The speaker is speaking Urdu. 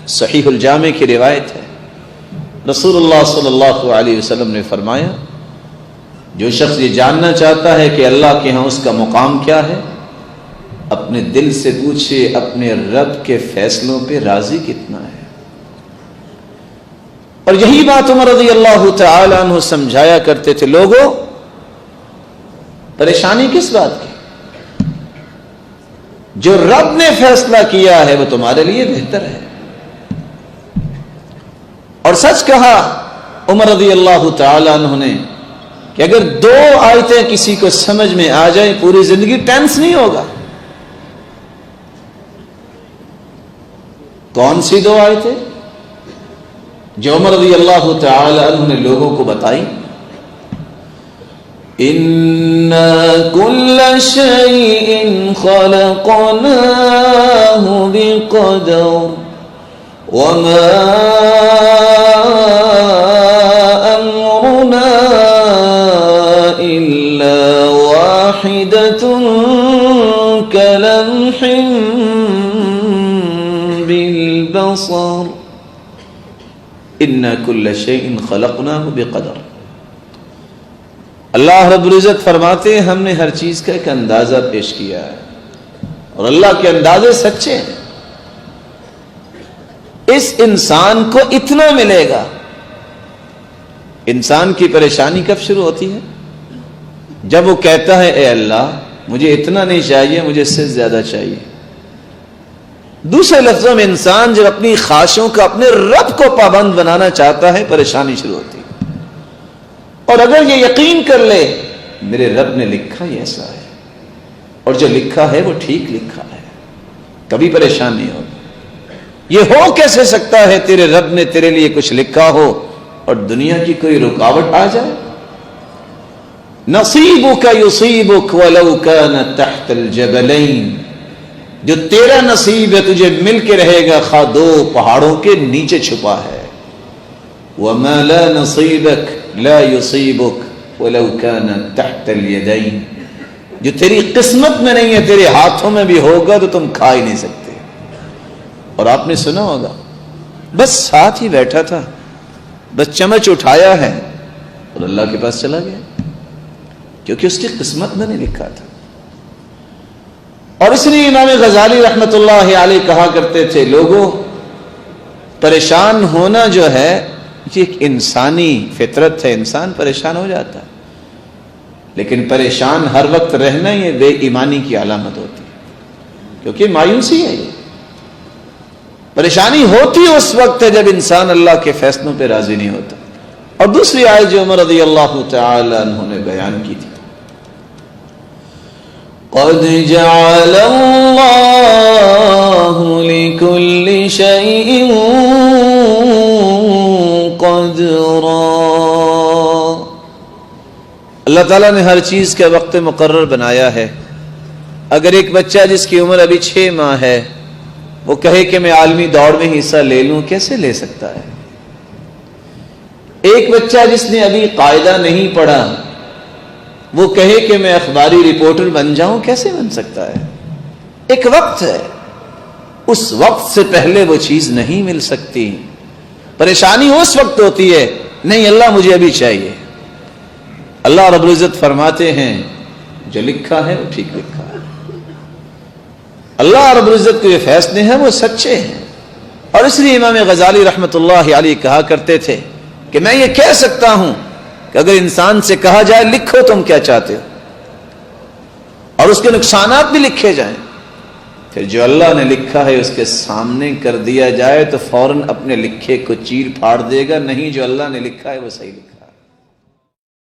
صحیح الجامع کی روایت ہے، رسول اللہ صلی اللہ علیہ وسلم نے فرمایا جو شخص یہ جاننا چاہتا ہے کہ اللہ کے ہاں اس کا مقام کیا ہے، اپنے دل سے پوچھے اپنے رب کے فیصلوں پہ راضی کتنا ہے۔ اور یہی بات عمر رضی اللہ تعالی عنہ سمجھایا کرتے تھے، لوگوں پریشانی کس بات کی؟ جو رب نے فیصلہ کیا ہے وہ تمہارے لیے بہتر ہے۔ اور سچ کہا عمر رضی اللہ تعالی عنہ نے کہ اگر 2 آیتیں کسی کو سمجھ میں آ جائیں پوری زندگی ٹینس نہیں ہوگا۔ کون سی 2 آیتیں جو عمر رضی اللہ تعالی عنہ نے لوگوں کو بتائی؟ اِنَّا كُلَّ شَيْءٍ خَلَقْنَاهُ بِقَدَرٍ وَمَا أَمْرُنَا إِلَّا وَاحِدَةٌ كَلَمْحٍ بِالْبَصَرِ اِنَّا كُلَّ شَيْءٍ خَلَقْنَاهُ بِقَدَرٍ۔ اللہ رب العزت فرماتے ہیں ہم نے ہر چیز کا ایک اندازہ پیش کیا ہے، اور اللہ کے اندازے سچے ہیں۔ اس انسان کو اتنا ملے گا۔ انسان کی پریشانی کب شروع ہوتی ہے؟ جب وہ کہتا ہے اے اللہ مجھے اتنا نہیں چاہیے، مجھے اس سے زیادہ چاہیے۔ دوسرے لفظوں میں انسان جب اپنی خواہشوں کا اپنے رب کو پابند بنانا چاہتا ہے پریشانی شروع ہوتی ہے۔ اور اگر یہ یقین کر لے میرے رب نے لکھا ہی ایسا ہے، اور جو لکھا ہے وہ ٹھیک لکھا ہے، کبھی پریشان نہیں ہوگا۔ یہ ہو کیسے سکتا ہے تیرے رب نے تیرے لیے کچھ لکھا ہو اور دنیا کی کوئی رکاوٹ آ جائے؟ نصیبک یصیبک ولو کان تحت الجبلین، جو تیرا نصیب ہے تجھے مل کے رہے گا خواہ 2 پہاڑوں کے نیچے چھپا ہے۔ وما لا نصیبک لا یصیبک ولو کان تحت الیدین، جو تیری قسمت میں نہیں ہے تیرے ہاتھوں میں بھی ہوگا تو تم کھا ہی نہیں سکتے۔ اور آپ نے سنا ہوگا بس ساتھ ہی بیٹھا تھا، بس چمچ اٹھایا ہے اور اللہ کے پاس چلا گیا، کیونکہ اس کی قسمت میں نہیں لکھا تھا۔ اور اس لیے امام غزالی رحمت اللہ علیہ کہا کرتے تھے لوگوں پریشان ہونا جو ہے یہ ایک انسانی فطرت ہے، انسان پریشان ہو جاتا ہے، لیکن پریشان ہر وقت رہنا یہ بے ایمانی کی علامت ہوتی ہے، کیونکہ مایوسی ہے۔ یہ پریشانی ہوتی اس وقت ہے جب انسان اللہ کے فیصلوں پہ راضی نہیں ہوتا۔ اور دوسری آیت جو عمر رضی اللہ تعالی عنہ نے بیان کی تھی، قَدْ جَعَلَ اللَّهُ لِكُلِّ شَيْءٍ قَدْرًا، اللہ تعالیٰ نے ہر چیز کا وقت مقرر بنایا ہے۔ اگر ایک بچہ جس کی عمر ابھی 6 ماہ ہے وہ کہے کہ میں عالمی دوڑ میں حصہ لے لوں، کیسے لے سکتا ہے؟ ایک بچہ جس نے ابھی قاعدہ نہیں پڑھا وہ کہے کہ میں اخباری رپورٹر بن جاؤں، کیسے بن سکتا ہے؟ ایک وقت ہے، اس وقت سے پہلے وہ چیز نہیں مل سکتی۔ پریشانی اس وقت ہوتی ہے نہیں اللہ مجھے ابھی چاہیے۔ اللہ رب العزت فرماتے ہیں جو لکھا ہے وہ ٹھیک لکھا ہے۔ اللہ رب العزت کے جو فیصلے ہیں وہ سچے ہیں۔ اور اس لیے امام غزالی رحمت اللہ علیہ کہا کرتے تھے کہ میں یہ کہہ سکتا ہوں کہ اگر انسان سے کہا جائے لکھو تم کیا چاہتے ہو، اور اس کے نقصانات بھی لکھے جائیں، پھر جو اللہ نے لکھا ہے اس کے سامنے کر دیا جائے تو فوراً اپنے لکھے کو چیر پھاڑ دے گا، نہیں جو اللہ نے لکھا ہے وہ صحیح لکھا ہے۔